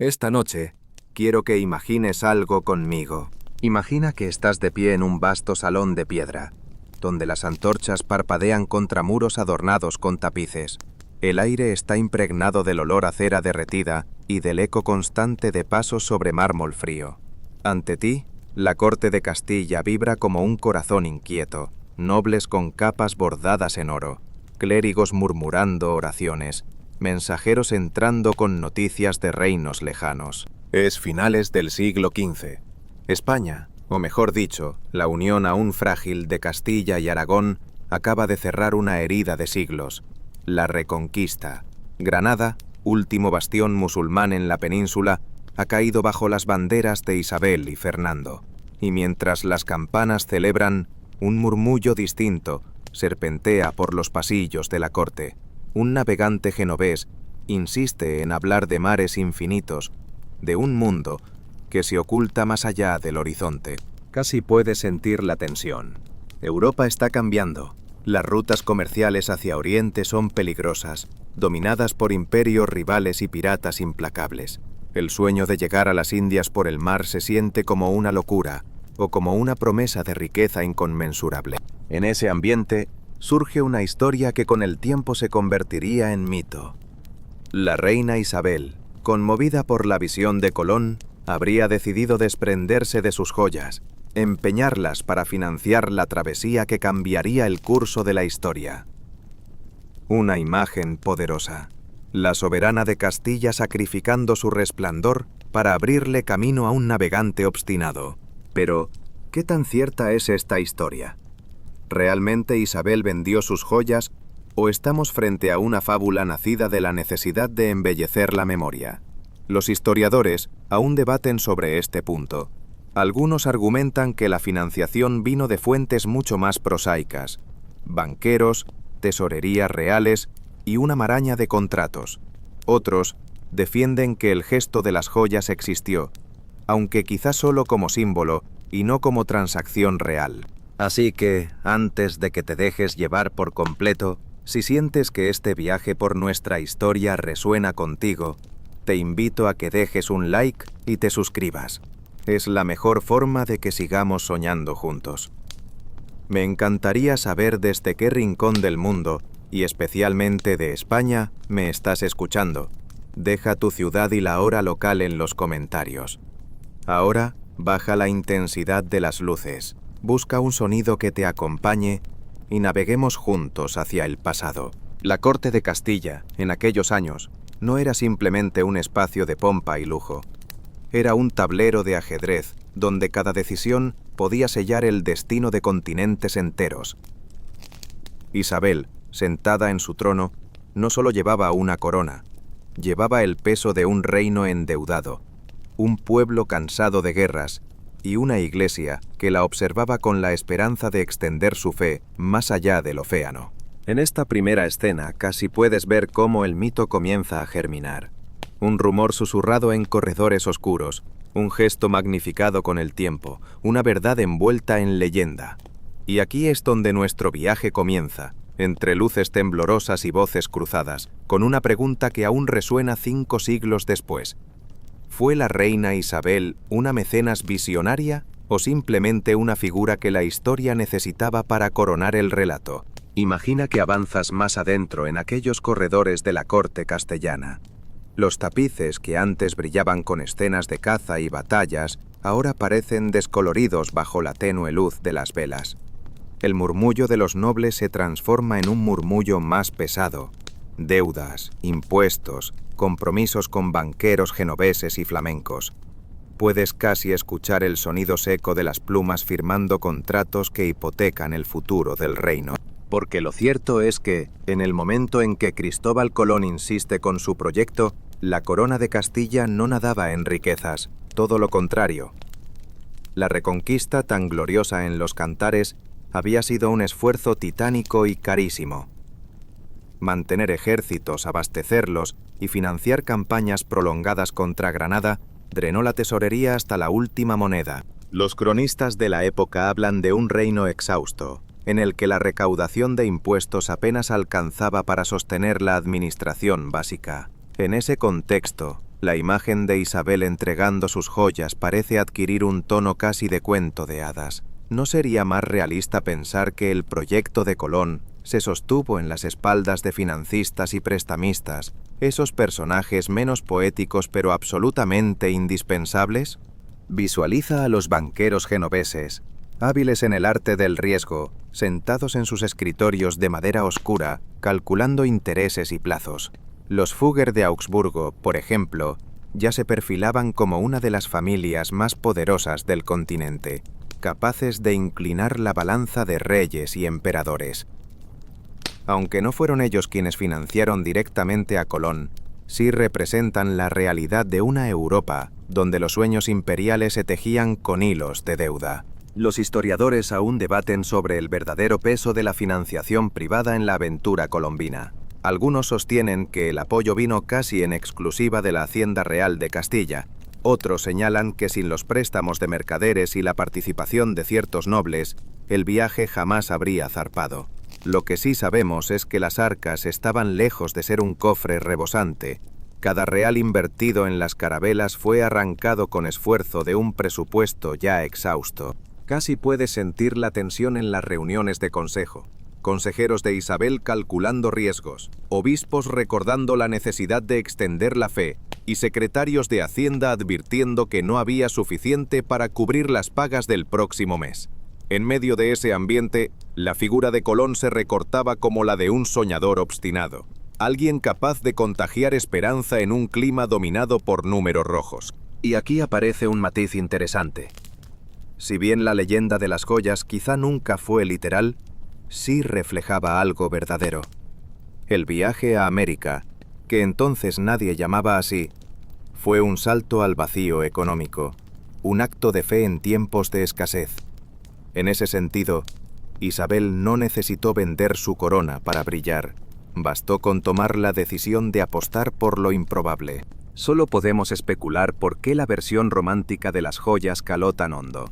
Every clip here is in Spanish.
Esta noche, quiero que imagines algo conmigo. Imagina que estás de pie en un vasto salón de piedra, donde las antorchas parpadean contra muros adornados con tapices. El aire está impregnado del olor a cera derretida y del eco constante de pasos sobre mármol frío. Ante ti, la corte de Castilla vibra como un corazón inquieto, nobles con capas bordadas en oro, clérigos murmurando oraciones, mensajeros entrando con noticias de reinos lejanos. Es finales del siglo XV. España, o mejor dicho, la unión aún frágil de Castilla y Aragón, acaba de cerrar una herida de siglos, la Reconquista. Granada, último bastión musulmán en la península, ha caído bajo las banderas de Isabel y Fernando. Y mientras las campanas celebran, un murmullo distinto serpentea por los pasillos de la corte. Un navegante genovés insiste en hablar de mares infinitos, de un mundo que se oculta más allá del horizonte. Casi puedes sentir la tensión. Europa está cambiando. Las rutas comerciales hacia Oriente son peligrosas, dominadas por imperios rivales y piratas implacables. El sueño de llegar a las Indias por el mar se siente como una locura, o como una promesa de riqueza inconmensurable. En ese ambiente surge una historia que con el tiempo se convertiría en mito. La reina Isabel, conmovida por la visión de Colón, habría decidido desprenderse de sus joyas, empeñarlas para financiar la travesía que cambiaría el curso de la historia. Una imagen poderosa. La soberana de Castilla sacrificando su resplandor para abrirle camino a un navegante obstinado. Pero, ¿qué tan cierta es esta historia? ¿Realmente Isabel vendió sus joyas o estamos frente a una fábula nacida de la necesidad de embellecer la memoria? Los historiadores aún debaten sobre este punto. Algunos argumentan que la financiación vino de fuentes mucho más prosaicas: banqueros, tesorerías reales y una maraña de contratos. Otros defienden que el gesto de las joyas existió, aunque quizás solo como símbolo y no como transacción real. Así que, antes de que te dejes llevar por completo, si sientes que este viaje por nuestra historia resuena contigo, te invito a que dejes un like y te suscribas. Es la mejor forma de que sigamos soñando juntos. Me encantaría saber desde qué rincón del mundo, y especialmente de España, me estás escuchando. Deja tu ciudad y la hora local en los comentarios. Ahora, baja la intensidad de las luces, busca un sonido que te acompañe y naveguemos juntos hacia el pasado. La corte de Castilla, en aquellos años, no era simplemente un espacio de pompa y lujo. Era un tablero de ajedrez donde cada decisión podía sellar el destino de continentes enteros. Isabel, sentada en su trono, no solo llevaba una corona, llevaba el peso de un reino endeudado, un pueblo cansado de guerras y una iglesia que la observaba con la esperanza de extender su fe más allá del océano. En esta primera escena casi puedes ver cómo el mito comienza a germinar. Un rumor susurrado en corredores oscuros, un gesto magnificado con el tiempo, una verdad envuelta en leyenda. Y aquí es donde nuestro viaje comienza, entre luces temblorosas y voces cruzadas, con una pregunta que aún resuena 5 siglos después. ¿Fue la reina Isabel una mecenas visionaria o simplemente una figura que la historia necesitaba para coronar el relato? Imagina que avanzas más adentro en aquellos corredores de la corte castellana. Los tapices que antes brillaban con escenas de caza y batallas, ahora parecen descoloridos bajo la tenue luz de las velas. El murmullo de los nobles se transforma en un murmullo más pesado. Deudas, impuestos, compromisos con banqueros genoveses y flamencos. Puedes casi escuchar el sonido seco de las plumas firmando contratos que hipotecan el futuro del reino. Porque lo cierto es que, en el momento en que Cristóbal Colón insiste con su proyecto, la corona de Castilla no nadaba en riquezas, todo lo contrario. La reconquista tan gloriosa en los cantares había sido un esfuerzo titánico y carísimo. Mantener ejércitos, abastecerlos y financiar campañas prolongadas contra Granada drenó la tesorería hasta la última moneda. Los cronistas de la época hablan de un reino exhausto, en el que la recaudación de impuestos apenas alcanzaba para sostener la administración básica. En ese contexto, la imagen de Isabel entregando sus joyas parece adquirir un tono casi de cuento de hadas. ¿No sería más realista pensar que el proyecto de Colón se sostuvo en las espaldas de financistas y prestamistas, esos personajes menos poéticos pero absolutamente indispensables? Visualiza a los banqueros genoveses, hábiles en el arte del riesgo, sentados en sus escritorios de madera oscura, calculando intereses y plazos. Los Fugger de Augsburgo, por ejemplo, ya se perfilaban como una de las familias más poderosas del continente, capaces de inclinar la balanza de reyes y emperadores. Aunque no fueron ellos quienes financiaron directamente a Colón, sí representan la realidad de una Europa donde los sueños imperiales se tejían con hilos de deuda. Los historiadores aún debaten sobre el verdadero peso de la financiación privada en la aventura colombina. Algunos sostienen que el apoyo vino casi en exclusiva de la Hacienda Real de Castilla. Otros señalan que sin los préstamos de mercaderes y la participación de ciertos nobles, el viaje jamás habría zarpado. Lo que sí sabemos es que las arcas estaban lejos de ser un cofre rebosante. Cada real invertido en las carabelas fue arrancado con esfuerzo de un presupuesto ya exhausto. Casi puedes sentir la tensión en las reuniones de consejo. Consejeros de Isabel calculando riesgos, obispos recordando la necesidad de extender la fe y secretarios de Hacienda advirtiendo que no había suficiente para cubrir las pagas del próximo mes. En medio de ese ambiente, la figura de Colón se recortaba como la de un soñador obstinado, alguien capaz de contagiar esperanza en un clima dominado por números rojos. Y aquí aparece un matiz interesante. Si bien la leyenda de las joyas quizá nunca fue literal, sí reflejaba algo verdadero. El viaje a América, que entonces nadie llamaba así, fue un salto al vacío económico, un acto de fe en tiempos de escasez. En ese sentido, Isabel no necesitó vender su corona para brillar, bastó con tomar la decisión de apostar por lo improbable. Solo podemos especular por qué la versión romántica de las joyas caló tan hondo.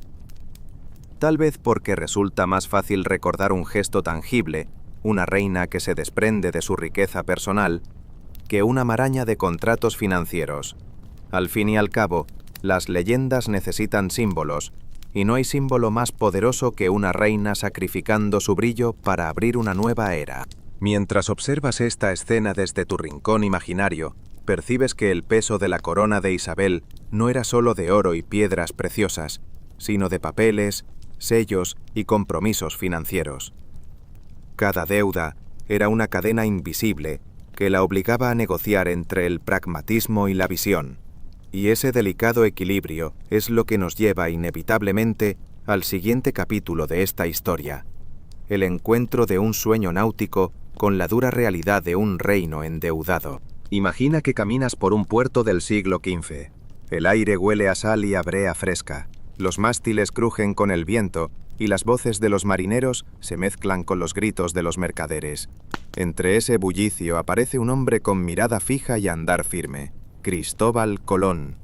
Tal vez porque resulta más fácil recordar un gesto tangible, una reina que se desprende de su riqueza personal, que una maraña de contratos financieros. Al fin y al cabo, las leyendas necesitan símbolos, y no hay símbolo más poderoso que una reina sacrificando su brillo para abrir una nueva era. Mientras observas esta escena desde tu rincón imaginario, percibes que el peso de la corona de Isabel no era solo de oro y piedras preciosas, sino de papeles, sellos y compromisos financieros. Cada deuda era una cadena invisible que la obligaba a negociar entre el pragmatismo y la visión. Y ese delicado equilibrio es lo que nos lleva inevitablemente al siguiente capítulo de esta historia: el encuentro de un sueño náutico con la dura realidad de un reino endeudado. Imagina que caminas por un puerto del siglo XV. El aire huele a sal y a brea fresca. Los mástiles crujen con el viento y las voces de los marineros se mezclan con los gritos de los mercaderes. Entre ese bullicio aparece un hombre con mirada fija y andar firme: Cristóbal Colón.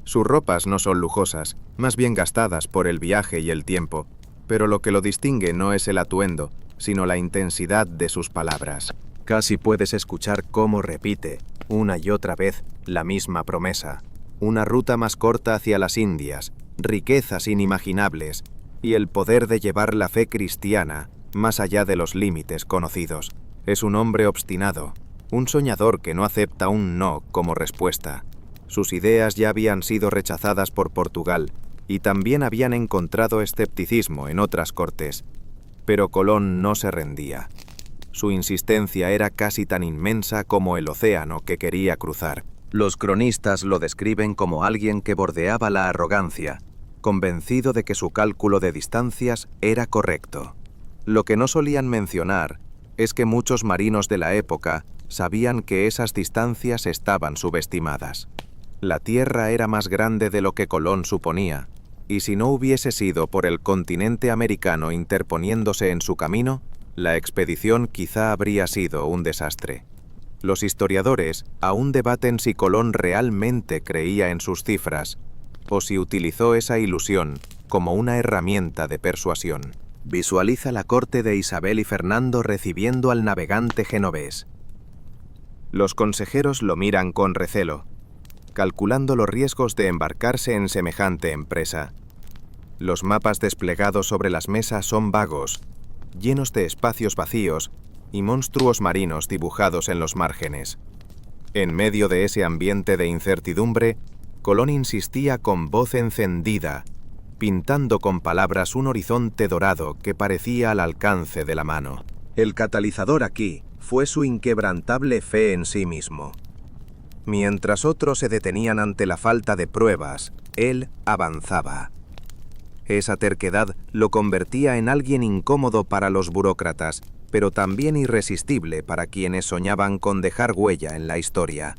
Sus ropas no son lujosas, más bien gastadas por el viaje y el tiempo, pero lo que lo distingue no es el atuendo, sino la intensidad de sus palabras. Casi puedes escuchar cómo repite, una y otra vez, la misma promesa: una ruta más corta hacia las Indias, riquezas inimaginables, y el poder de llevar la fe cristiana más allá de los límites conocidos. Es un hombre obstinado, un soñador que no acepta un no como respuesta. Sus ideas ya habían sido rechazadas por Portugal y también habían encontrado escepticismo en otras cortes. Pero Colón no se rendía. Su insistencia era casi tan inmensa como el océano que quería cruzar. Los cronistas lo describen como alguien que bordeaba la arrogancia, convencido de que su cálculo de distancias era correcto. Lo que no solían mencionar es que muchos marinos de la época sabían que esas distancias estaban subestimadas. La Tierra era más grande de lo que Colón suponía, y si no hubiese sido por el continente americano interponiéndose en su camino, la expedición quizá habría sido un desastre. Los historiadores aún debaten si Colón realmente creía en sus cifras, o si utilizó esa ilusión como una herramienta de persuasión. Visualiza la corte de Isabel y Fernando recibiendo al navegante genovés. Los consejeros lo miran con recelo, calculando los riesgos de embarcarse en semejante empresa. Los mapas desplegados sobre las mesas son vagos, llenos de espacios vacíos y monstruos marinos dibujados en los márgenes. En medio de ese ambiente de incertidumbre, Colón insistía con voz encendida, pintando con palabras un horizonte dorado que parecía al alcance de la mano. El catalizador aquí fue su inquebrantable fe en sí mismo. Mientras otros se detenían ante la falta de pruebas, él avanzaba. Esa terquedad lo convertía en alguien incómodo para los burócratas, pero también irresistible para quienes soñaban con dejar huella en la historia.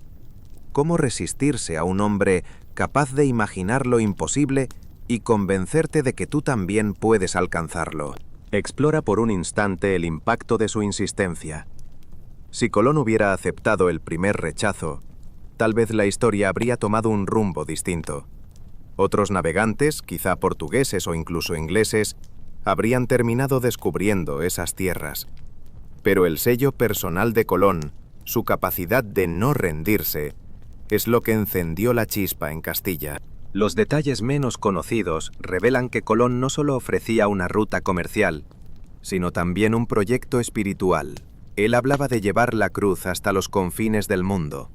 ¿Cómo resistirse a un hombre capaz de imaginar lo imposible y convencerte de que tú también puedes alcanzarlo? Explora por un instante el impacto de su insistencia. Si Colón hubiera aceptado el primer rechazo, tal vez la historia habría tomado un rumbo distinto. Otros navegantes, quizá portugueses o incluso ingleses, habrían terminado descubriendo esas tierras. Pero el sello personal de Colón, su capacidad de no rendirse, es lo que encendió la chispa en Castilla. Los detalles menos conocidos revelan que Colón no solo ofrecía una ruta comercial, sino también un proyecto espiritual. Él hablaba de llevar la cruz hasta los confines del mundo,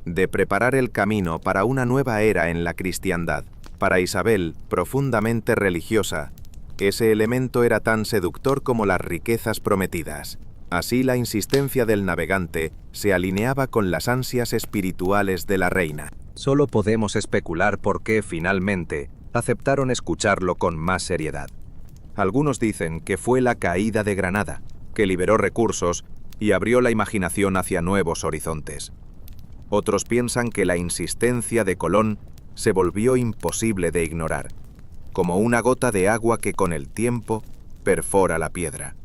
de preparar el camino para una nueva era en la cristiandad. Para Isabel, profundamente religiosa, ese elemento era tan seductor como las riquezas prometidas. Así la insistencia del navegante se alineaba con las ansias espirituales de la reina. Solo podemos especular por qué, finalmente, aceptaron escucharlo con más seriedad. Algunos dicen que fue la caída de Granada, que liberó recursos y abrió la imaginación hacia nuevos horizontes. Otros piensan que la insistencia de Colón se volvió imposible de ignorar, como una gota de agua que con el tiempo perfora la piedra.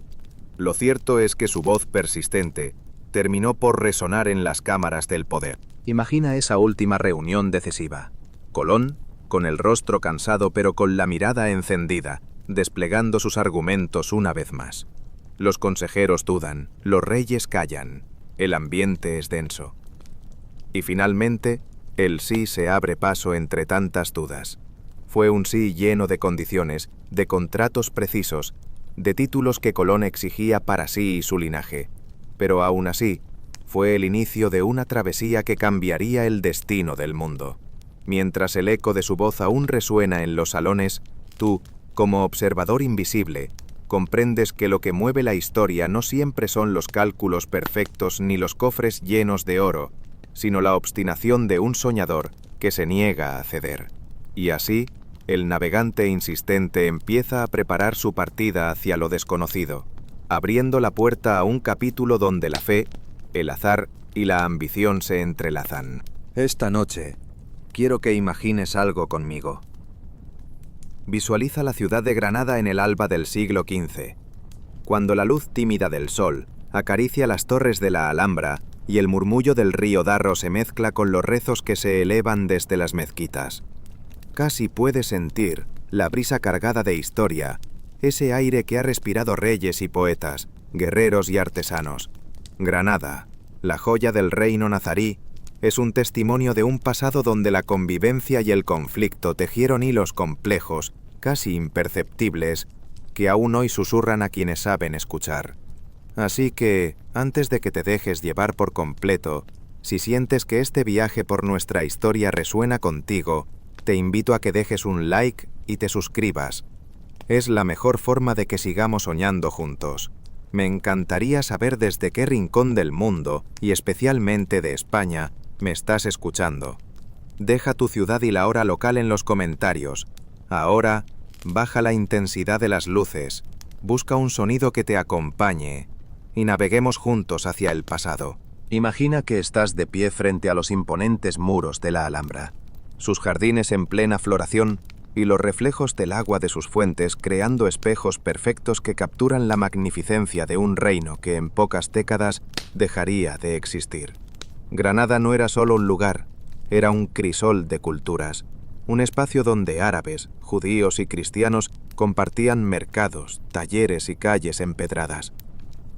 Lo cierto es que su voz persistente terminó por resonar en las cámaras del poder. Imagina esa última reunión decisiva. Colón, con el rostro cansado pero con la mirada encendida, desplegando sus argumentos una vez más. Los consejeros dudan, los reyes callan, el ambiente es denso. Y finalmente, el sí se abre paso entre tantas dudas. Fue un sí lleno de condiciones, de contratos precisos, de títulos que Colón exigía para sí y su linaje. Pero aún así, fue el inicio de una travesía que cambiaría el destino del mundo. Mientras el eco de su voz aún resuena en los salones, tú, como observador invisible, comprendes que lo que mueve la historia no siempre son los cálculos perfectos ni los cofres llenos de oro, sino la obstinación de un soñador que se niega a ceder. Y así, el navegante insistente empieza a preparar su partida hacia lo desconocido, abriendo la puerta a un capítulo donde la fe, el azar y la ambición se entrelazan. Esta noche, quiero que imagines algo conmigo. Visualiza la ciudad de Granada en el alba del siglo XV, cuando la luz tímida del sol acaricia las torres de la Alhambra y el murmullo del río Darro se mezcla con los rezos que se elevan desde las mezquitas. Casi puedes sentir la brisa cargada de historia, ese aire que ha respirado reyes y poetas, guerreros y artesanos. Granada, la joya del reino nazarí, es un testimonio de un pasado donde la convivencia y el conflicto tejieron hilos complejos, casi imperceptibles, que aún hoy susurran a quienes saben escuchar. Así que, antes de que te dejes llevar por completo, si sientes que este viaje por nuestra historia resuena contigo, te invito a que dejes un like y te suscribas. Es la mejor forma de que sigamos soñando juntos. Me encantaría saber desde qué rincón del mundo, y especialmente de España, me estás escuchando. Deja tu ciudad y la hora local en los comentarios. Ahora, baja la intensidad de las luces, busca un sonido que te acompañe y naveguemos juntos hacia el pasado. Imagina que estás de pie frente a los imponentes muros de la Alhambra, sus jardines en plena floración y los reflejos del agua de sus fuentes creando espejos perfectos que capturan la magnificencia de un reino que en pocas décadas dejaría de existir. Granada no era solo un lugar, era un crisol de culturas, un espacio donde árabes, judíos y cristianos compartían mercados, talleres y calles empedradas.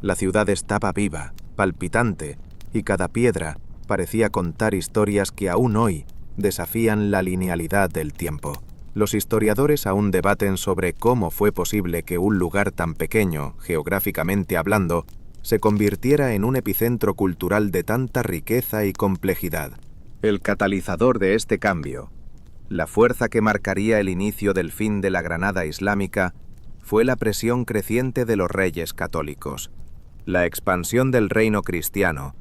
La ciudad estaba viva, palpitante, y cada piedra parecía contar historias que aún hoy desafían la linealidad del tiempo. Los historiadores aún debaten sobre cómo fue posible que un lugar tan pequeño, geográficamente hablando, se convirtiera en un epicentro cultural de tanta riqueza y complejidad. El catalizador de este cambio, la fuerza que marcaría el inicio del fin de la Granada islámica, fue la presión creciente de los reyes católicos. La expansión del reino cristiano,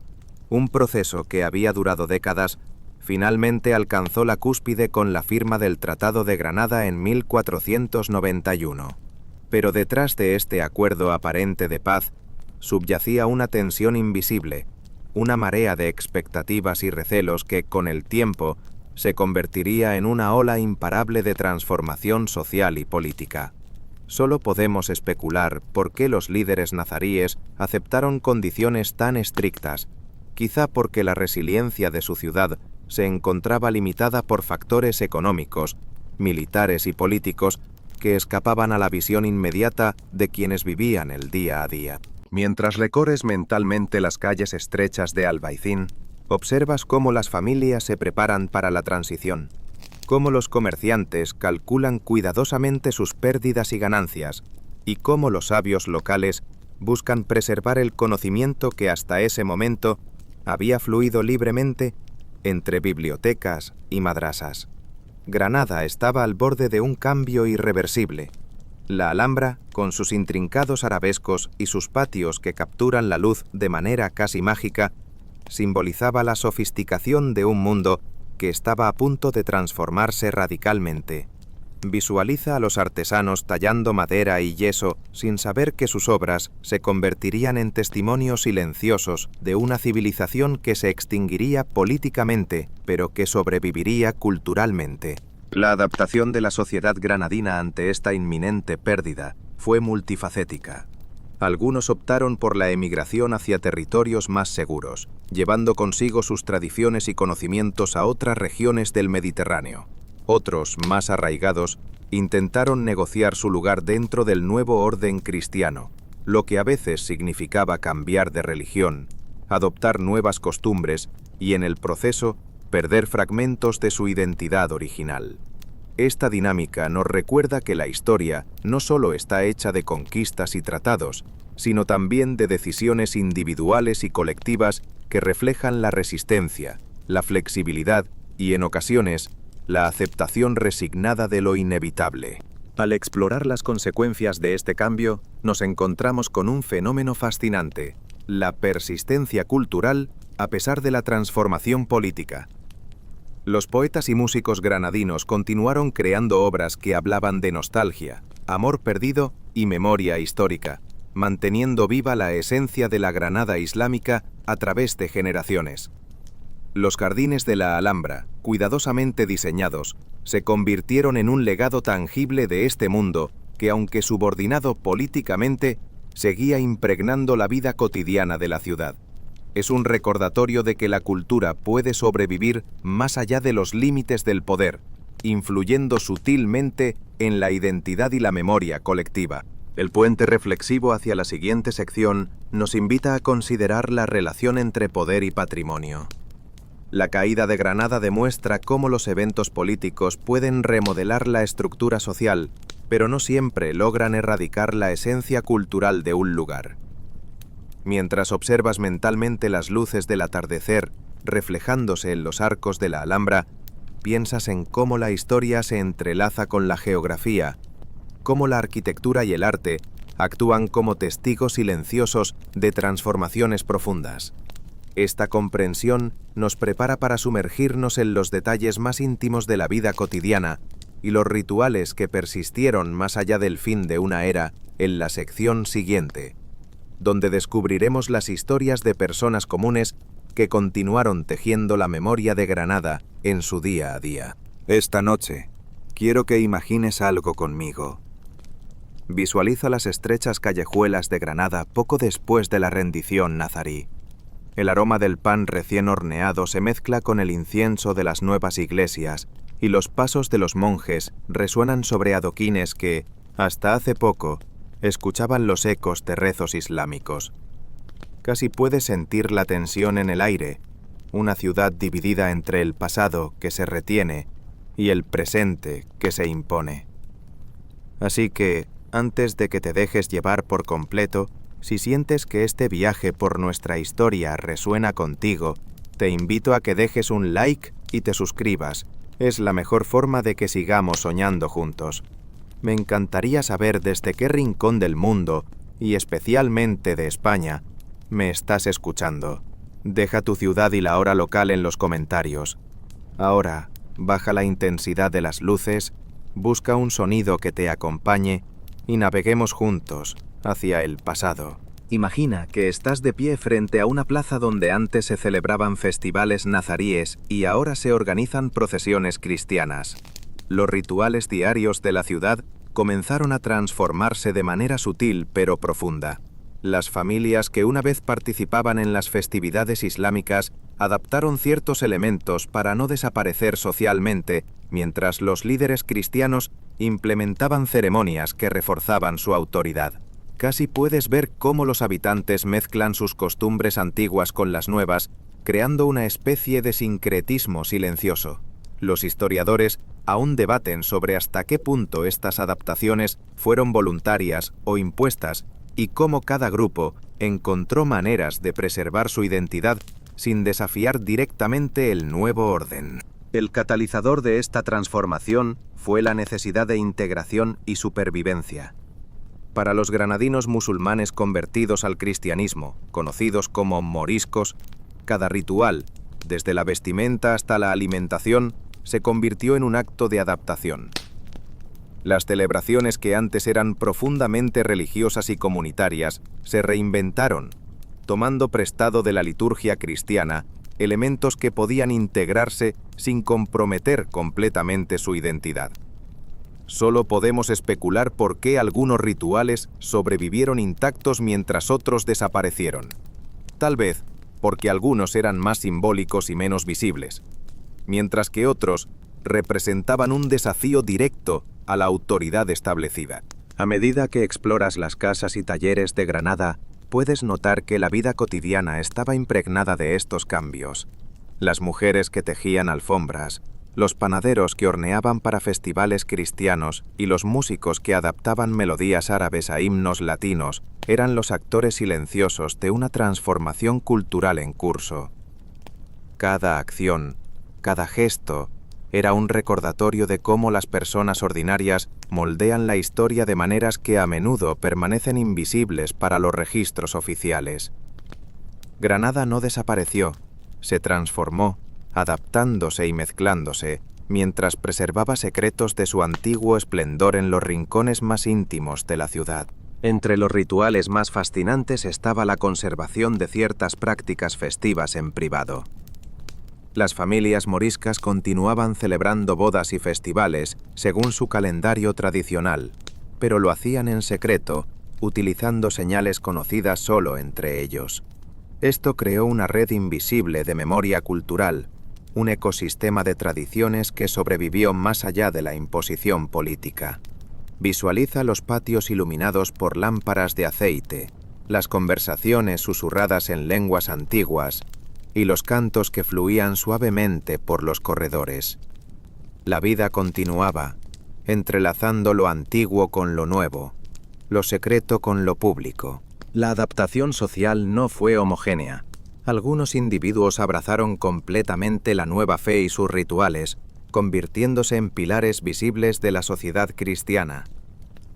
un proceso que había durado décadas, finalmente alcanzó la cúspide con la firma del Tratado de Granada en 1491. Pero detrás de este acuerdo aparente de paz, subyacía una tensión invisible, una marea de expectativas y recelos que, con el tiempo, se convertiría en una ola imparable de transformación social y política. Solo podemos especular por qué los líderes nazaríes aceptaron condiciones tan estrictas, quizá porque la resiliencia de su ciudad se encontraba limitada por factores económicos, militares y políticos que escapaban a la visión inmediata de quienes vivían el día a día. Mientras recorres mentalmente las calles estrechas de Albaicín, observas cómo las familias se preparan para la transición, cómo los comerciantes calculan cuidadosamente sus pérdidas y ganancias, y cómo los sabios locales buscan preservar el conocimiento que hasta ese momento había fluido libremente entre bibliotecas y madrasas. Granada estaba al borde de un cambio irreversible. La Alhambra, con sus intrincados arabescos y sus patios que capturan la luz de manera casi mágica, simbolizaba la sofisticación de un mundo que estaba a punto de transformarse radicalmente. Visualiza a los artesanos tallando madera y yeso sin saber que sus obras se convertirían en testimonios silenciosos de una civilización que se extinguiría políticamente, pero que sobreviviría culturalmente. La adaptación de la sociedad granadina ante esta inminente pérdida fue multifacética. Algunos optaron por la emigración hacia territorios más seguros, llevando consigo sus tradiciones y conocimientos a otras regiones del Mediterráneo. Otros, más arraigados, intentaron negociar su lugar dentro del nuevo orden cristiano, lo que a veces significaba cambiar de religión, adoptar nuevas costumbres y, en el proceso, perder fragmentos de su identidad original. Esta dinámica nos recuerda que la historia no solo está hecha de conquistas y tratados, sino también de decisiones individuales y colectivas que reflejan la resistencia, la flexibilidad y, en ocasiones, la aceptación resignada de lo inevitable. Al explorar las consecuencias de este cambio, nos encontramos con un fenómeno fascinante: la persistencia cultural a pesar de la transformación política. Los poetas y músicos granadinos continuaron creando obras que hablaban de nostalgia, amor perdido y memoria histórica, manteniendo viva la esencia de la Granada islámica a través de generaciones. Los jardines de la Alhambra, cuidadosamente diseñados, se convirtieron en un legado tangible de este mundo que, aunque subordinado políticamente, seguía impregnando la vida cotidiana de la ciudad. Es un recordatorio de que la cultura puede sobrevivir más allá de los límites del poder, influyendo sutilmente en la identidad y la memoria colectiva. El puente reflexivo hacia la siguiente sección nos invita a considerar la relación entre poder y patrimonio. La caída de Granada demuestra cómo los eventos políticos pueden remodelar la estructura social, pero no siempre logran erradicar la esencia cultural de un lugar. Mientras observas mentalmente las luces del atardecer reflejándose en los arcos de la Alhambra, piensas en cómo la historia se entrelaza con la geografía, cómo la arquitectura y el arte actúan como testigos silenciosos de transformaciones profundas. Esta comprensión nos prepara para sumergirnos en los detalles más íntimos de la vida cotidiana y los rituales que persistieron más allá del fin de una era en la sección siguiente, donde descubriremos las historias de personas comunes que continuaron tejiendo la memoria de Granada en su día a día. Esta noche, quiero que imagines algo conmigo. Visualiza las estrechas callejuelas de Granada poco después de la rendición nazarí. El aroma del pan recién horneado se mezcla con el incienso de las nuevas iglesias y los pasos de los monjes resuenan sobre adoquines que, hasta hace poco, escuchaban los ecos de rezos islámicos. Casi puedes sentir la tensión en el aire, una ciudad dividida entre el pasado que se retiene y el presente que se impone. Así que, antes de que te dejes llevar por completo, si sientes que este viaje por nuestra historia resuena contigo, te invito a que dejes un like y te suscribas. Es la mejor forma de que sigamos soñando juntos. Me encantaría saber desde qué rincón del mundo, y especialmente de España, me estás escuchando. Deja tu ciudad y la hora local en los comentarios. Ahora, baja la intensidad de las luces, busca un sonido que te acompañe y naveguemos juntos hacia el pasado. Imagina que estás de pie frente a una plaza donde antes se celebraban festivales nazaríes y ahora se organizan procesiones cristianas. Los rituales diarios de la ciudad comenzaron a transformarse de manera sutil pero profunda. Las familias que una vez participaban en las festividades islámicas adaptaron ciertos elementos para no desaparecer socialmente, mientras los líderes cristianos implementaban ceremonias que reforzaban su autoridad. Casi puedes ver cómo los habitantes mezclan sus costumbres antiguas con las nuevas, creando una especie de sincretismo silencioso. Los historiadores aún debaten sobre hasta qué punto estas adaptaciones fueron voluntarias o impuestas y cómo cada grupo encontró maneras de preservar su identidad sin desafiar directamente el nuevo orden. El catalizador de esta transformación fue la necesidad de integración y supervivencia. Para los granadinos musulmanes convertidos al cristianismo, conocidos como moriscos, cada ritual, desde la vestimenta hasta la alimentación, se convirtió en un acto de adaptación. Las celebraciones que antes eran profundamente religiosas y comunitarias se reinventaron, tomando prestado de la liturgia cristiana elementos que podían integrarse sin comprometer completamente su identidad. Solo podemos especular por qué algunos rituales sobrevivieron intactos mientras otros desaparecieron. Tal vez porque algunos eran más simbólicos y menos visibles, mientras que otros representaban un desafío directo a la autoridad establecida. A medida que exploras las casas y talleres de Granada, puedes notar que la vida cotidiana estaba impregnada de estos cambios. Las mujeres que tejían alfombras, los panaderos que horneaban para festivales cristianos y los músicos que adaptaban melodías árabes a himnos latinos eran los actores silenciosos de una transformación cultural en curso. Cada acción, cada gesto, era un recordatorio de cómo las personas ordinarias moldean la historia de maneras que a menudo permanecen invisibles para los registros oficiales. Granada no desapareció, se transformó, adaptándose y mezclándose, mientras preservaba secretos de su antiguo esplendor en los rincones más íntimos de la ciudad. Entre los rituales más fascinantes estaba la conservación de ciertas prácticas festivas en privado. Las familias moriscas continuaban celebrando bodas y festivales según su calendario tradicional, pero lo hacían en secreto, utilizando señales conocidas solo entre ellos. Esto creó una red invisible de memoria cultural, un ecosistema de tradiciones que sobrevivió más allá de la imposición política. Visualiza los patios iluminados por lámparas de aceite, las conversaciones susurradas en lenguas antiguas, y los cantos que fluían suavemente por los corredores. La vida continuaba, entrelazando lo antiguo con lo nuevo, lo secreto con lo público. La adaptación social no fue homogénea. Algunos individuos abrazaron completamente la nueva fe y sus rituales, convirtiéndose en pilares visibles de la sociedad cristiana.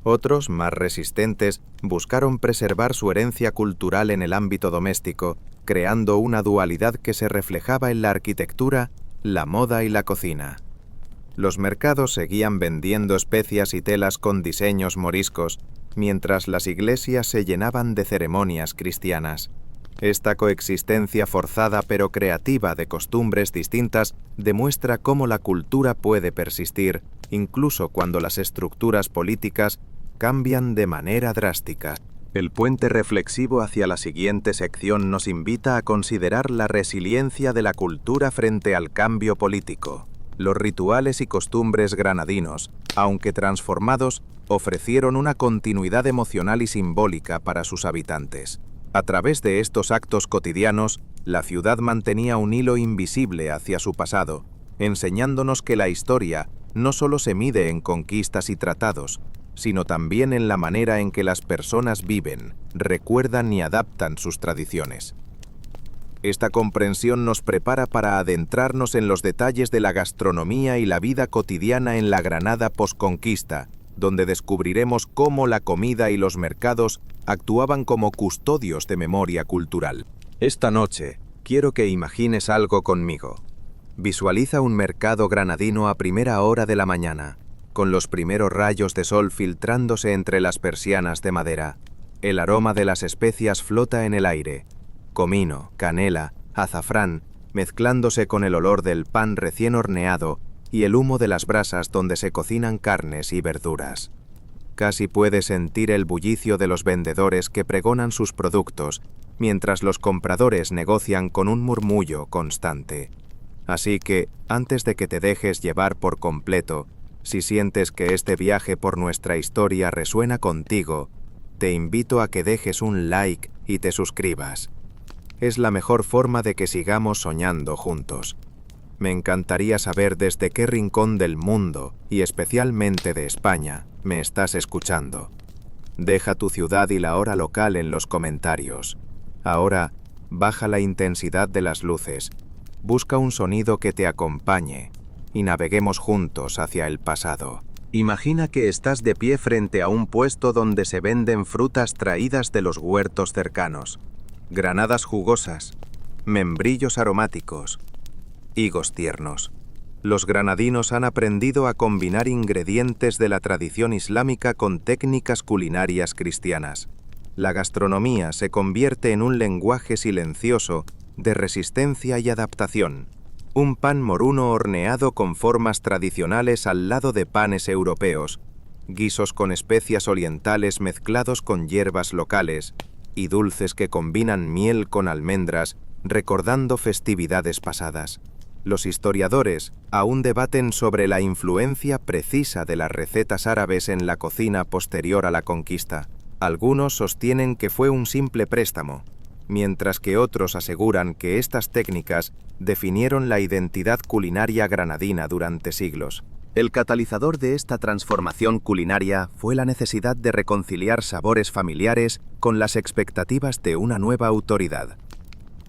Otros, más resistentes, buscaron preservar su herencia cultural en el ámbito doméstico, creando una dualidad que se reflejaba en la arquitectura, la moda y la cocina. Los mercados seguían vendiendo especias y telas con diseños moriscos, mientras las iglesias se llenaban de ceremonias cristianas. Esta coexistencia forzada pero creativa de costumbres distintas demuestra cómo la cultura puede persistir, incluso cuando las estructuras políticas cambian de manera drástica. El puente reflexivo hacia la siguiente sección nos invita a considerar la resiliencia de la cultura frente al cambio político. Los rituales y costumbres granadinos, aunque transformados, ofrecieron una continuidad emocional y simbólica para sus habitantes. A través de estos actos cotidianos, la ciudad mantenía un hilo invisible hacia su pasado, enseñándonos que la historia no solo se mide en conquistas y tratados, sino también en la manera en que las personas viven, recuerdan y adaptan sus tradiciones. Esta comprensión nos prepara para adentrarnos en los detalles de la gastronomía y la vida cotidiana en la Granada posconquista, donde descubriremos cómo la comida y los mercados actuaban como custodios de memoria cultural. Esta noche, quiero que imagines algo conmigo. Visualiza un mercado granadino a primera hora de la mañana, con los primeros rayos de sol filtrándose entre las persianas de madera. El aroma de las especias flota en el aire. Comino, canela, azafrán, mezclándose con el olor del pan recién horneado y el humo de las brasas donde se cocinan carnes y verduras. Casi puedes sentir el bullicio de los vendedores que pregonan sus productos, mientras los compradores negocian con un murmullo constante. Así que, antes de que te dejes llevar por completo, si sientes que este viaje por nuestra historia resuena contigo, te invito a que dejes un like y te suscribas. Es la mejor forma de que sigamos soñando juntos. Me encantaría saber desde qué rincón del mundo, y especialmente de España, me estás escuchando. Deja tu ciudad y la hora local en los comentarios. Ahora, baja la intensidad de las luces, busca un sonido que te acompañe, y naveguemos juntos hacia el pasado. Imagina que estás de pie frente a un puesto donde se venden frutas traídas de los huertos cercanos. Granadas jugosas, membrillos aromáticos, higos tiernos. Los granadinos han aprendido a combinar ingredientes de la tradición islámica con técnicas culinarias cristianas. La gastronomía se convierte en un lenguaje silencioso de resistencia y adaptación. Un pan moruno horneado con formas tradicionales al lado de panes europeos, guisos con especias orientales mezclados con hierbas locales, y dulces que combinan miel con almendras, recordando festividades pasadas. Los historiadores aún debaten sobre la influencia precisa de las recetas árabes en la cocina posterior a la conquista. Algunos sostienen que fue un simple préstamo, mientras que otros aseguran que estas técnicas definieron la identidad culinaria granadina durante siglos. El catalizador de esta transformación culinaria fue la necesidad de reconciliar sabores familiares con las expectativas de una nueva autoridad.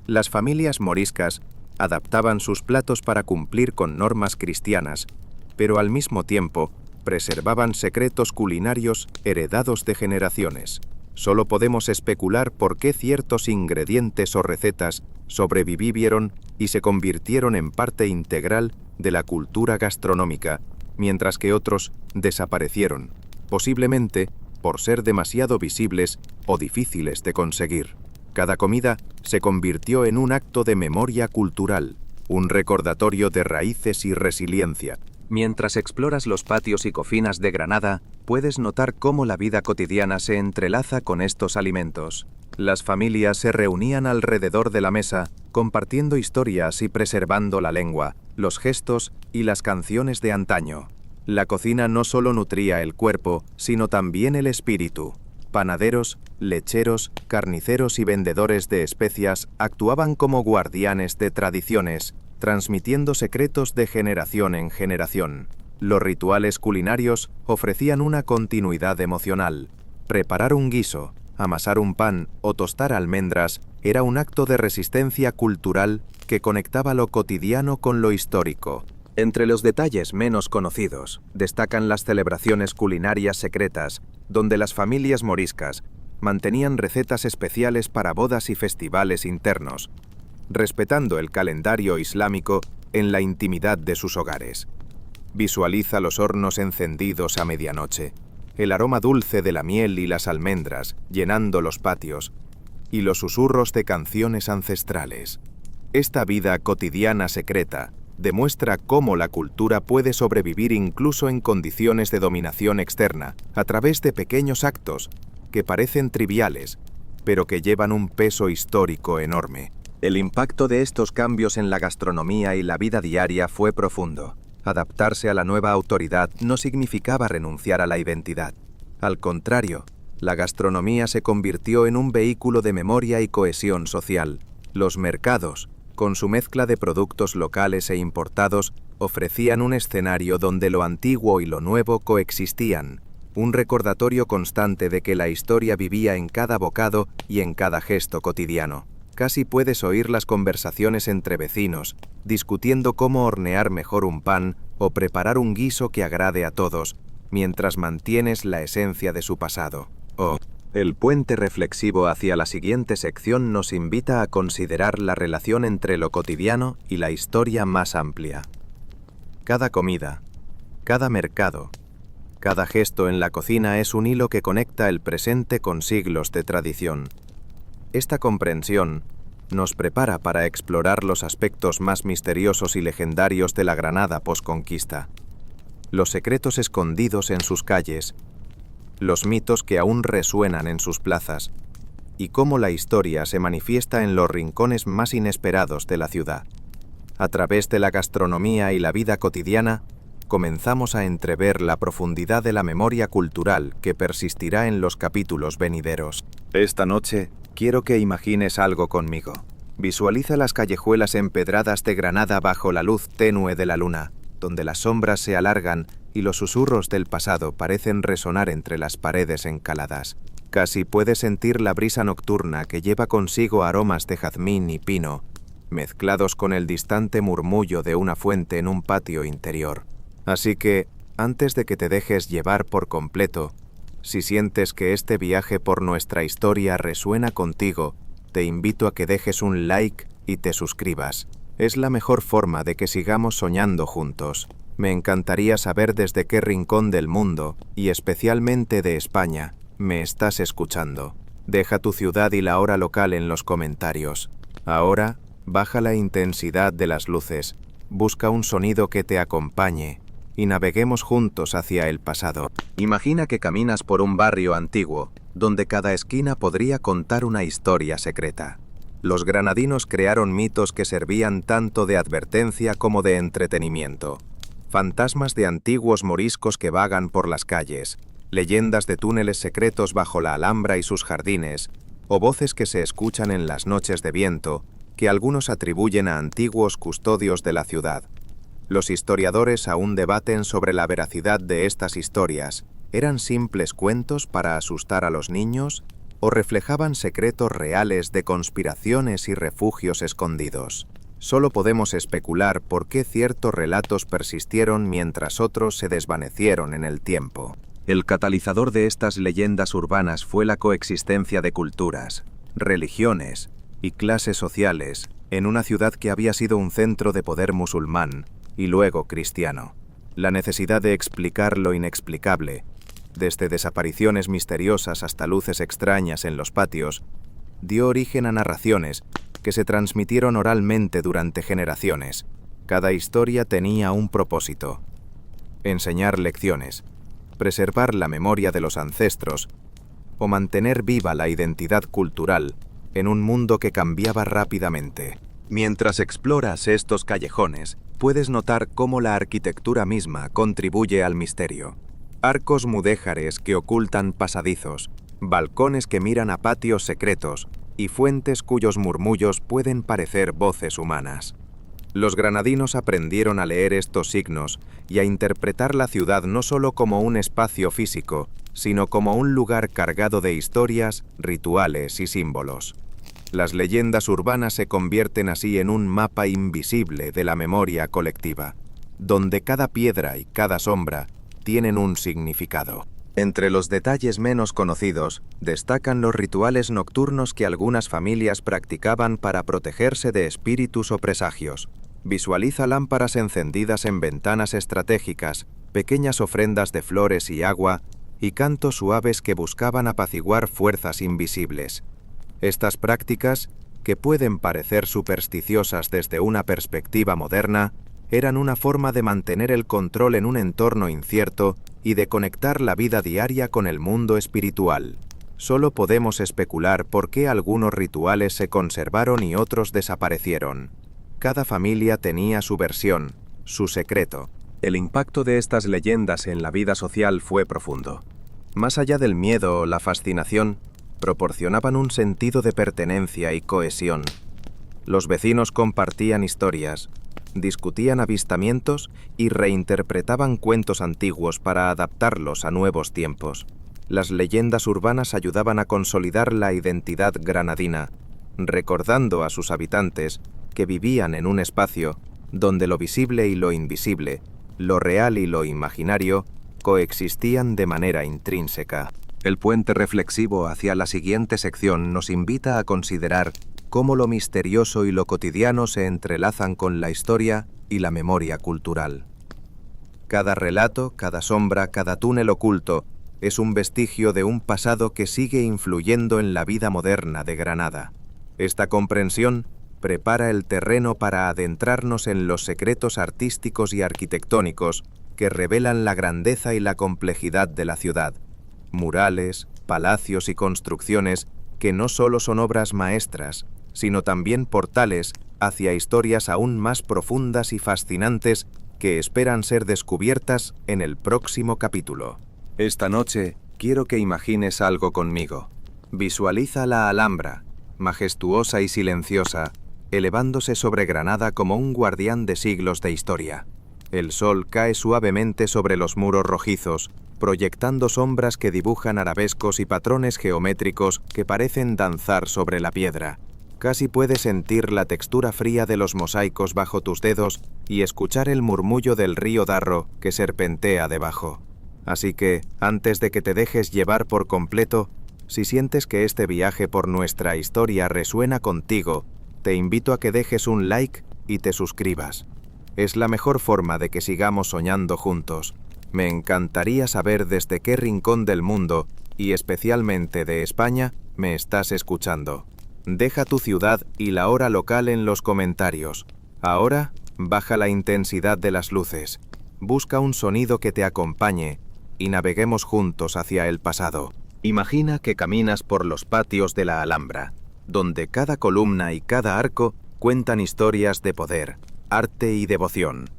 Las familias moriscas adaptaban sus platos para cumplir con normas cristianas, pero al mismo tiempo preservaban secretos culinarios heredados de generaciones. Solo podemos especular por qué ciertos ingredientes o recetas sobrevivieron y se convirtieron en parte integral de la cultura gastronómica, mientras que otros desaparecieron, posiblemente por ser demasiado visibles o difíciles de conseguir. Cada comida se convirtió en un acto de memoria cultural, un recordatorio de raíces y resiliencia. Mientras exploras los patios y cocinas de Granada, puedes notar cómo la vida cotidiana se entrelaza con estos alimentos. Las familias se reunían alrededor de la mesa, compartiendo historias y preservando la lengua, los gestos y las canciones de antaño. La cocina no solo nutría el cuerpo, sino también el espíritu. Panaderos, lecheros, carniceros y vendedores de especias actuaban como guardianes de tradiciones, transmitiendo secretos de generación en generación. Los rituales culinarios ofrecían una continuidad emocional. Preparar un guiso, amasar un pan o tostar almendras era un acto de resistencia cultural que conectaba lo cotidiano con lo histórico. Entre los detalles menos conocidos, destacan las celebraciones culinarias secretas, donde las familias moriscas mantenían recetas especiales para bodas y festivales internos, respetando el calendario islámico en la intimidad de sus hogares. Visualiza los hornos encendidos a medianoche, el aroma dulce de la miel y las almendras llenando los patios, y los susurros de canciones ancestrales. Esta vida cotidiana secreta demuestra cómo la cultura puede sobrevivir incluso en condiciones de dominación externa, a través de pequeños actos que parecen triviales, pero que llevan un peso histórico enorme. El impacto de estos cambios en la gastronomía y la vida diaria fue profundo. Adaptarse a la nueva autoridad no significaba renunciar a la identidad. Al contrario, La gastronomía se convirtió en un vehículo de memoria y cohesión social. Los mercados, con su mezcla de productos locales e importados, ofrecían un escenario donde lo antiguo y lo nuevo coexistían, un recordatorio constante de que la historia vivía en cada bocado y en cada gesto cotidiano. Casi puedes oír las conversaciones entre vecinos, discutiendo cómo hornear mejor un pan o preparar un guiso que agrade a todos, mientras mantienes la esencia de su pasado. El puente reflexivo hacia la siguiente sección nos invita a considerar la relación entre lo cotidiano y la historia más amplia. Cada comida, cada mercado, cada gesto en la cocina es un hilo que conecta el presente con siglos de tradición. Esta comprensión nos prepara para explorar los aspectos más misteriosos y legendarios de la Granada posconquista, los secretos escondidos en sus calles, los mitos que aún resuenan en sus plazas, y cómo la historia se manifiesta en los rincones más inesperados de la ciudad. A través de la gastronomía y la vida cotidiana, comenzamos a entrever la profundidad de la memoria cultural que persistirá en los capítulos venideros. Esta noche, quiero que imagines algo conmigo. Visualiza las callejuelas empedradas de Granada bajo la luz tenue de la luna, donde las sombras se alargan y los susurros del pasado parecen resonar entre las paredes encaladas. Casi puedes sentir la brisa nocturna que lleva consigo aromas de jazmín y pino, mezclados con el distante murmullo de una fuente en un patio interior. Así que, antes de que te dejes llevar por completo, si sientes que este viaje por nuestra historia resuena contigo, te invito a que dejes un like y te suscribas. Es la mejor forma de que sigamos soñando juntos. Me encantaría saber desde qué rincón del mundo, y especialmente de España, me estás escuchando. Deja tu ciudad y la hora local en los comentarios. Ahora, baja la intensidad de las luces, busca un sonido que te acompañe, y naveguemos juntos hacia el pasado. Imagina que caminas por un barrio antiguo, donde cada esquina podría contar una historia secreta. Los granadinos crearon mitos que servían tanto de advertencia como de entretenimiento. Fantasmas de antiguos moriscos que vagan por las calles, leyendas de túneles secretos bajo la Alhambra y sus jardines, o voces que se escuchan en las noches de viento, que algunos atribuyen a antiguos custodios de la ciudad. Los historiadores aún debaten sobre la veracidad de estas historias. ¿Eran simples cuentos para asustar a los niños o reflejaban secretos reales de conspiraciones y refugios escondidos? Solo podemos especular por qué ciertos relatos persistieron mientras otros se desvanecieron en el tiempo. El catalizador de estas leyendas urbanas fue la coexistencia de culturas, religiones y clases sociales en una ciudad que había sido un centro de poder musulmán y luego cristiano. La necesidad de explicar lo inexplicable, desde desapariciones misteriosas hasta luces extrañas en los patios, dio origen a narraciones que se transmitieron oralmente durante generaciones. Cada historia tenía un propósito: enseñar lecciones, preservar la memoria de los ancestros o mantener viva la identidad cultural en un mundo que cambiaba rápidamente. Mientras exploras estos callejones, puedes notar cómo la arquitectura misma contribuye al misterio. Arcos mudéjares que ocultan pasadizos, balcones que miran a patios secretos y fuentes cuyos murmullos pueden parecer voces humanas. Los granadinos aprendieron a leer estos signos y a interpretar la ciudad no solo como un espacio físico, sino como un lugar cargado de historias, rituales y símbolos. Las leyendas urbanas se convierten así en un mapa invisible de la memoria colectiva, donde cada piedra y cada sombra tienen un significado. Entre los detalles menos conocidos, destacan los rituales nocturnos que algunas familias practicaban para protegerse de espíritus o presagios. Visualiza lámparas encendidas en ventanas estratégicas, pequeñas ofrendas de flores y agua, y cantos suaves que buscaban apaciguar fuerzas invisibles. Estas prácticas, que pueden parecer supersticiosas desde una perspectiva moderna, eran una forma de mantener el control en un entorno incierto y de conectar la vida diaria con el mundo espiritual. Solo podemos especular por qué algunos rituales se conservaron y otros desaparecieron. Cada familia tenía su versión, su secreto. El impacto de estas leyendas en la vida social fue profundo. Más allá del miedo o la fascinación, proporcionaban un sentido de pertenencia y cohesión. Los vecinos compartían historias, discutían avistamientos y reinterpretaban cuentos antiguos para adaptarlos a nuevos tiempos. Las leyendas urbanas ayudaban a consolidar la identidad granadina, recordando a sus habitantes que vivían en un espacio donde lo visible y lo invisible, lo real y lo imaginario, coexistían de manera intrínseca. El puente reflexivo hacia la siguiente sección nos invita a considerar cómo lo misterioso y lo cotidiano se entrelazan con la historia y la memoria cultural. Cada relato, cada sombra, cada túnel oculto es un vestigio de un pasado que sigue influyendo en la vida moderna de Granada. Esta comprensión prepara el terreno para adentrarnos en los secretos artísticos y arquitectónicos que revelan la grandeza y la complejidad de la ciudad. Murales, palacios y construcciones que no solo son obras maestras, sino también portales hacia historias aún más profundas y fascinantes que esperan ser descubiertas en el próximo capítulo. Esta noche quiero que imagines algo conmigo. Visualiza la Alhambra, majestuosa y silenciosa, elevándose sobre Granada como un guardián de siglos de historia. El sol cae suavemente sobre los muros rojizos, proyectando sombras que dibujan arabescos y patrones geométricos que parecen danzar sobre la piedra. Casi puedes sentir la textura fría de los mosaicos bajo tus dedos y escuchar el murmullo del río Darro que serpentea debajo. Así que, antes de que te dejes llevar por completo, si sientes que este viaje por nuestra historia resuena contigo, te invito a que dejes un like y te suscribas. Es la mejor forma de que sigamos soñando juntos. Me encantaría saber desde qué rincón del mundo, y especialmente de España, me estás escuchando. Deja tu ciudad y la hora local en los comentarios. Ahora, baja la intensidad de las luces. Busca un sonido que te acompañe y naveguemos juntos hacia el pasado. Imagina que caminas por los patios de la Alhambra, donde cada columna y cada arco cuentan historias de poder, arte y devoción.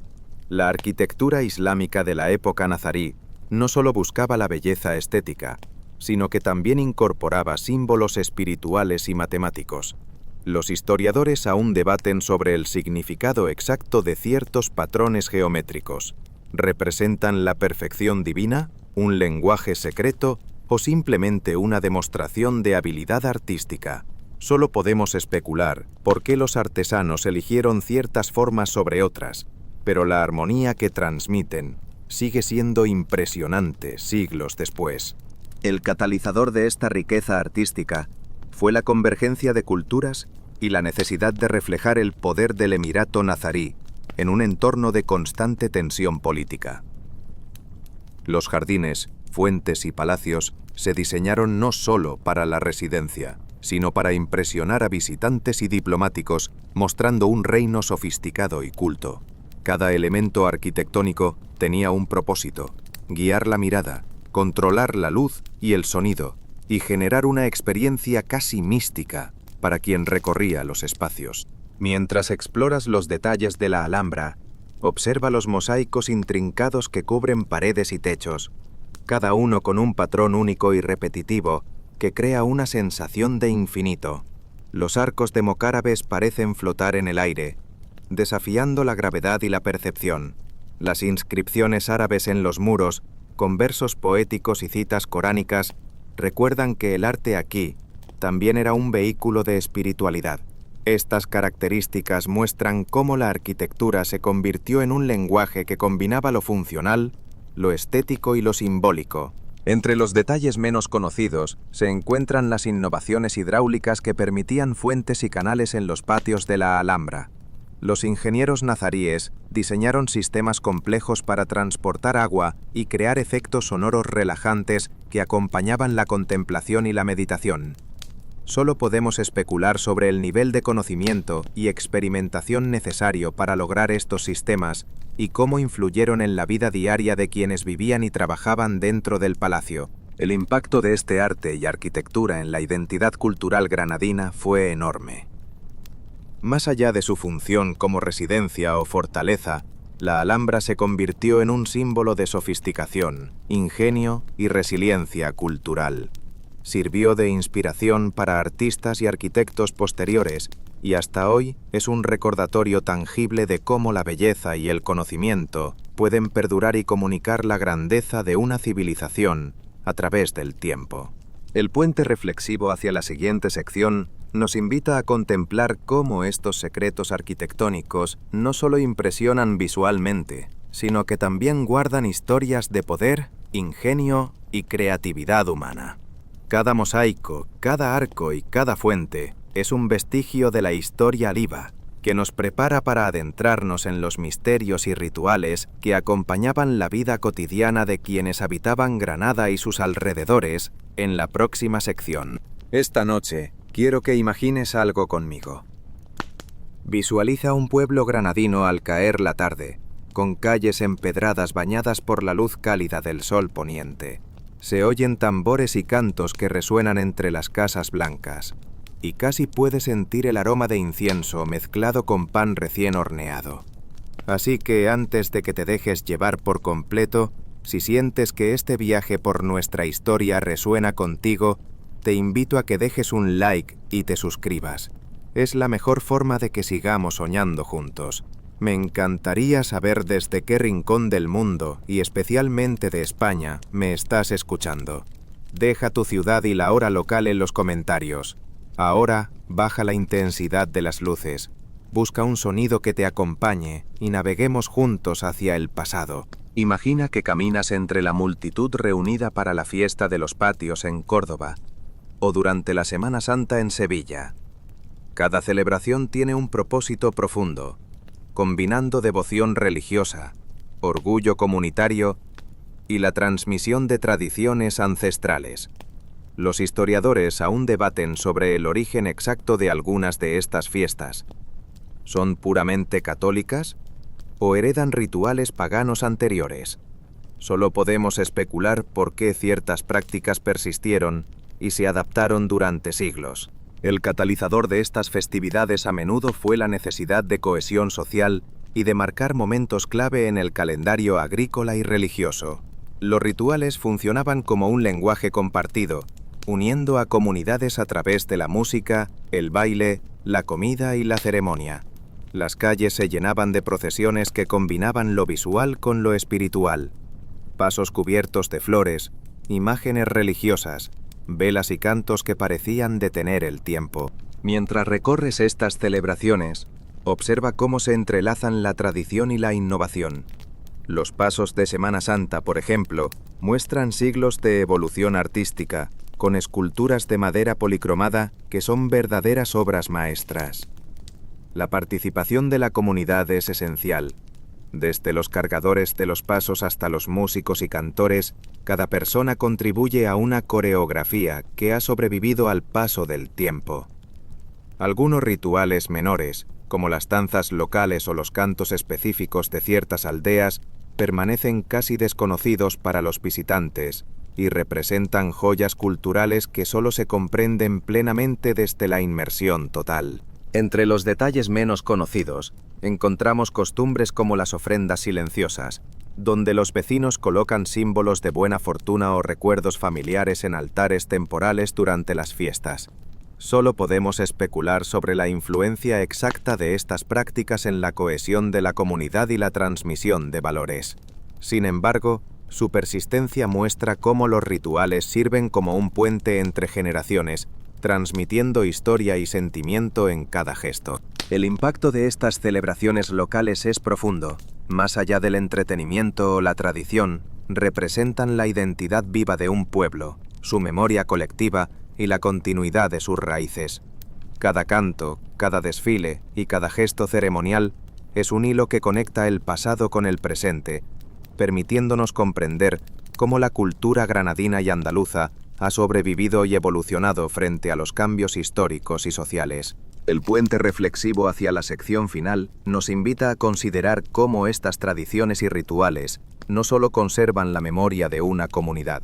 La arquitectura islámica de la época nazarí no solo buscaba la belleza estética, sino que también incorporaba símbolos espirituales y matemáticos. Los historiadores aún debaten sobre el significado exacto de ciertos patrones geométricos. ¿Representan la perfección divina, un lenguaje secreto o simplemente una demostración de habilidad artística? Solo podemos especular por qué los artesanos eligieron ciertas formas sobre otras, pero la armonía que transmiten sigue siendo impresionante siglos después. El catalizador de esta riqueza artística fue la convergencia de culturas y la necesidad de reflejar el poder del Emirato nazarí en un entorno de constante tensión política. Los jardines, fuentes y palacios se diseñaron no solo para la residencia, sino para impresionar a visitantes y diplomáticos, mostrando un reino sofisticado y culto. Cada elemento arquitectónico tenía un propósito: guiar la mirada, controlar la luz y el sonido, y generar una experiencia casi mística para quien recorría los espacios. Mientras exploras los detalles de la Alhambra, observa los mosaicos intrincados que cubren paredes y techos, cada uno con un patrón único y repetitivo que crea una sensación de infinito. Los arcos de mocárabes parecen flotar en el aire, desafiando la gravedad y la percepción. Las inscripciones árabes en los muros, con versos poéticos y citas coránicas, recuerdan que el arte aquí también era un vehículo de espiritualidad. Estas características muestran cómo la arquitectura se convirtió en un lenguaje que combinaba lo funcional, lo estético y lo simbólico. Entre los detalles menos conocidos se encuentran las innovaciones hidráulicas que permitían fuentes y canales en los patios de la Alhambra. Los ingenieros nazaríes diseñaron sistemas complejos para transportar agua y crear efectos sonoros relajantes que acompañaban la contemplación y la meditación. Solo podemos especular sobre el nivel de conocimiento y experimentación necesario para lograr estos sistemas y cómo influyeron en la vida diaria de quienes vivían y trabajaban dentro del palacio. El impacto de este arte y arquitectura en la identidad cultural granadina fue enorme. Más allá de su función como residencia o fortaleza, La Alhambra se convirtió en un símbolo de sofisticación, ingenio y resiliencia cultural. Sirvió de inspiración para artistas y arquitectos posteriores, y hasta hoy es un recordatorio tangible de cómo la belleza y el conocimiento pueden perdurar y comunicar la grandeza de una civilización a través del tiempo. El puente reflexivo hacia la siguiente sección nos invita a contemplar cómo estos secretos arquitectónicos no solo impresionan visualmente, sino que también guardan historias de poder, ingenio y creatividad humana. Cada mosaico, cada arco y cada fuente es un vestigio de la historia aliva, que nos prepara para adentrarnos en los misterios y rituales que acompañaban la vida cotidiana de quienes habitaban Granada y sus alrededores en la próxima sección. Esta noche, quiero que imagines algo conmigo. Visualiza un pueblo granadino al caer la tarde, con calles empedradas bañadas por la luz cálida del sol poniente. Se oyen tambores y cantos que resuenan entre las casas blancas, y casi puedes sentir el aroma de incienso mezclado con pan recién horneado. Así que antes de que te dejes llevar por completo, si sientes que este viaje por nuestra historia resuena contigo, te invito a que dejes un like y te suscribas. Es la mejor forma de que sigamos soñando juntos. Me encantaría saber desde qué rincón del mundo, y especialmente de España, me estás escuchando. Deja tu ciudad y la hora local en los comentarios. Ahora, baja la intensidad de las luces. Busca un sonido que te acompañe y naveguemos juntos hacia el pasado. Imagina que caminas entre la multitud reunida para la fiesta de los patios en Córdoba, o durante la Semana Santa en Sevilla. Cada celebración tiene un propósito profundo, combinando devoción religiosa, orgullo comunitario y la transmisión de tradiciones ancestrales. Los historiadores aún debaten sobre el origen exacto de algunas de estas fiestas. ¿Son puramente católicas o heredan rituales paganos anteriores? Solo podemos especular por qué ciertas prácticas persistieron y se adaptaron durante siglos. El catalizador de estas festividades a menudo fue la necesidad de cohesión social y de marcar momentos clave en el calendario agrícola y religioso. Los rituales funcionaban como un lenguaje compartido, uniendo a comunidades a través de la música, el baile, la comida y la ceremonia. Las calles se llenaban de procesiones que combinaban lo visual con lo espiritual. Pasos cubiertos de flores, imágenes religiosas, velas y cantos que parecían detener el tiempo. Mientras recorres estas celebraciones, observa cómo se entrelazan la tradición y la innovación. Los pasos de Semana Santa, por ejemplo, muestran siglos de evolución artística, con esculturas de madera policromada que son verdaderas obras maestras. La participación de la comunidad es esencial. Desde los cargadores de los pasos hasta los músicos y cantores, cada persona contribuye a una coreografía que ha sobrevivido al paso del tiempo. Algunos rituales menores, como las danzas locales o los cantos específicos de ciertas aldeas, permanecen casi desconocidos para los visitantes y representan joyas culturales que solo se comprenden plenamente desde la inmersión total. Entre los detalles menos conocidos, encontramos costumbres como las ofrendas silenciosas, donde los vecinos colocan símbolos de buena fortuna o recuerdos familiares en altares temporales durante las fiestas. Solo podemos especular sobre la influencia exacta de estas prácticas en la cohesión de la comunidad y la transmisión de valores. Sin embargo, su persistencia muestra cómo los rituales sirven como un puente entre generaciones, transmitiendo historia y sentimiento en cada gesto. El impacto de estas celebraciones locales es profundo. Más allá del entretenimiento o la tradición, representan la identidad viva de un pueblo, su memoria colectiva y la continuidad de sus raíces. Cada canto, cada desfile y cada gesto ceremonial es un hilo que conecta el pasado con el presente, permitiéndonos comprender cómo la cultura granadina y andaluza ha sobrevivido y evolucionado frente a los cambios históricos y sociales. El puente reflexivo hacia la sección final nos invita a considerar cómo estas tradiciones y rituales no solo conservan la memoria de una comunidad,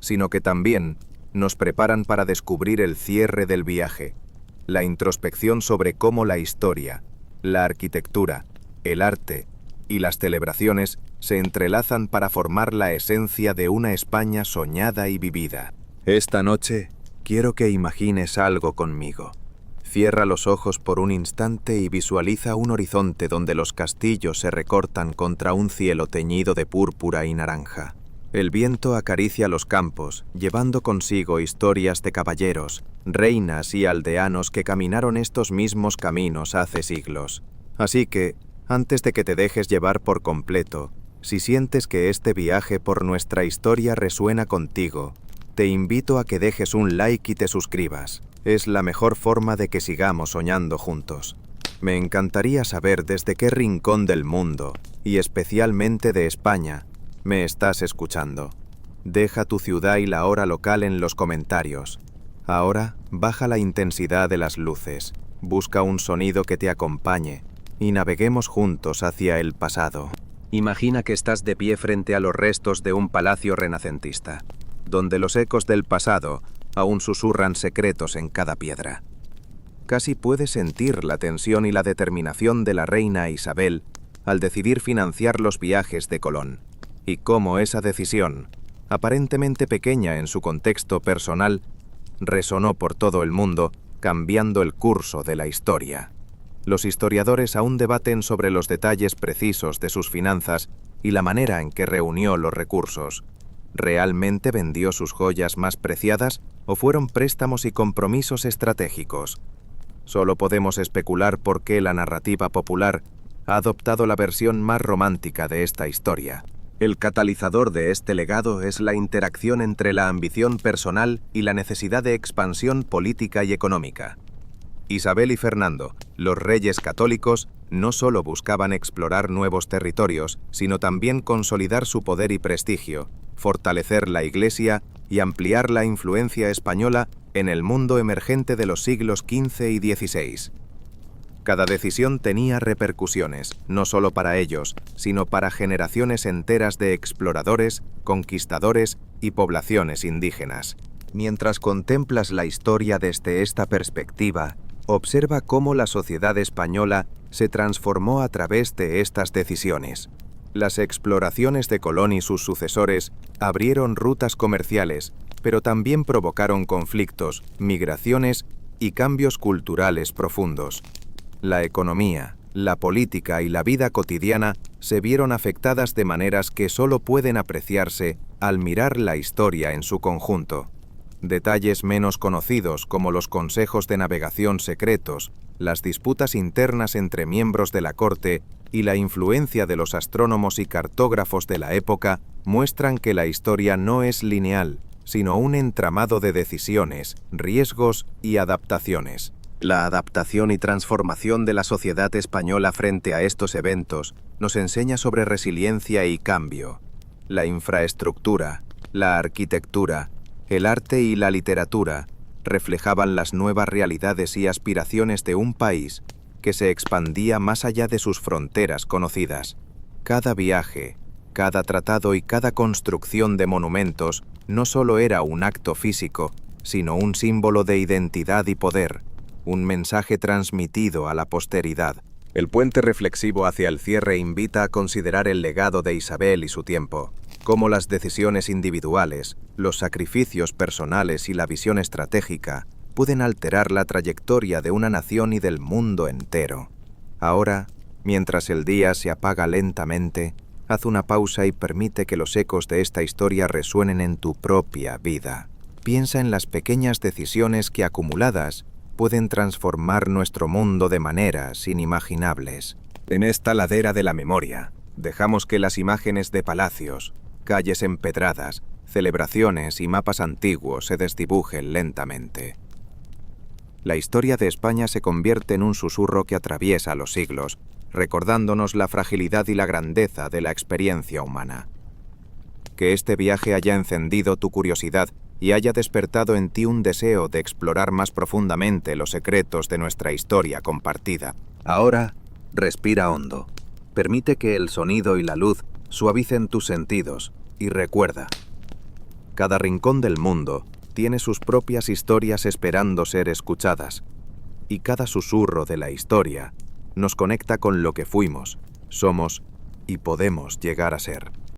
sino que también nos preparan para descubrir el cierre del viaje, la introspección sobre cómo la historia, la arquitectura, el arte y las celebraciones se entrelazan para formar la esencia de una España soñada y vivida. Esta noche quiero que imagines algo conmigo. Cierra los ojos por un instante y visualiza un horizonte donde los castillos se recortan contra un cielo teñido de púrpura y naranja. El viento acaricia los campos, llevando consigo historias de caballeros, reinas y aldeanos que caminaron estos mismos caminos hace siglos. Así que, antes de que te dejes llevar por completo, si sientes que este viaje por nuestra historia resuena contigo, te invito a que dejes un like y te suscribas. Es la mejor forma de que sigamos soñando juntos. Me encantaría saber desde qué rincón del mundo, y especialmente de España, me estás escuchando. Deja tu ciudad y la hora local en los comentarios. Ahora, baja la intensidad de las luces, busca un sonido que te acompañe, y naveguemos juntos hacia el pasado. Imagina que estás de pie frente a los restos de un palacio renacentista, donde los ecos del pasado aún susurran secretos en cada piedra. Casi puedes sentir la tensión y la determinación de la reina Isabel al decidir financiar los viajes de Colón, y cómo esa decisión, aparentemente pequeña en su contexto personal, resonó por todo el mundo, cambiando el curso de la historia. Los historiadores aún debaten sobre los detalles precisos de sus finanzas y la manera en que reunió los recursos. ¿Realmente vendió sus joyas más preciadas o fueron préstamos y compromisos estratégicos? Solo podemos especular por qué la narrativa popular ha adoptado la versión más romántica de esta historia. El catalizador de este legado es la interacción entre la ambición personal y la necesidad de expansión política y económica. Isabel y Fernando, los reyes católicos, no solo buscaban explorar nuevos territorios, sino también consolidar su poder y prestigio, fortalecer la Iglesia y ampliar la influencia española en el mundo emergente de los siglos XV y XVI. Cada decisión tenía repercusiones, no solo para ellos, sino para generaciones enteras de exploradores, conquistadores y poblaciones indígenas. Mientras contemplas la historia desde esta perspectiva, observa cómo la sociedad española se transformó a través de estas decisiones. Las exploraciones de Colón y sus sucesores abrieron rutas comerciales, pero también provocaron conflictos, migraciones y cambios culturales profundos. La economía, la política y la vida cotidiana se vieron afectadas de maneras que solo pueden apreciarse al mirar la historia en su conjunto. Detalles menos conocidos como los consejos de navegación secretos, las disputas internas entre miembros de la corte y la influencia de los astrónomos y cartógrafos de la época muestran que la historia no es lineal, sino un entramado de decisiones, riesgos y adaptaciones. La adaptación y transformación de la sociedad española frente a estos eventos nos enseña sobre resiliencia y cambio. La infraestructura, la arquitectura, el arte y la literatura reflejaban las nuevas realidades y aspiraciones de un país que se expandía más allá de sus fronteras conocidas. Cada viaje, cada tratado y cada construcción de monumentos no solo era un acto físico, sino un símbolo de identidad y poder, un mensaje transmitido a la posteridad. El puente reflexivo hacia el cierre invita a considerar el legado de Isabel y su tiempo, cómo las decisiones individuales, los sacrificios personales y la visión estratégica pueden alterar la trayectoria de una nación y del mundo entero. Ahora, mientras el día se apaga lentamente, haz una pausa y permite que los ecos de esta historia resuenen en tu propia vida. Piensa en las pequeñas decisiones que acumuladas pueden transformar nuestro mundo de maneras inimaginables. En esta ladera de la memoria, dejamos que las imágenes de palacios, calles empedradas, celebraciones y mapas antiguos se desdibujen lentamente. La historia de España se convierte en un susurro que atraviesa los siglos, recordándonos la fragilidad y la grandeza de la experiencia humana. Que este viaje haya encendido tu curiosidad y haya despertado en ti un deseo de explorar más profundamente los secretos de nuestra historia compartida. Ahora, respira hondo. Permite que el sonido y la luz suavicen tus sentidos y recuerda, cada rincón del mundo tiene sus propias historias esperando ser escuchadas, y cada susurro de la historia nos conecta con lo que fuimos, somos y podemos llegar a ser.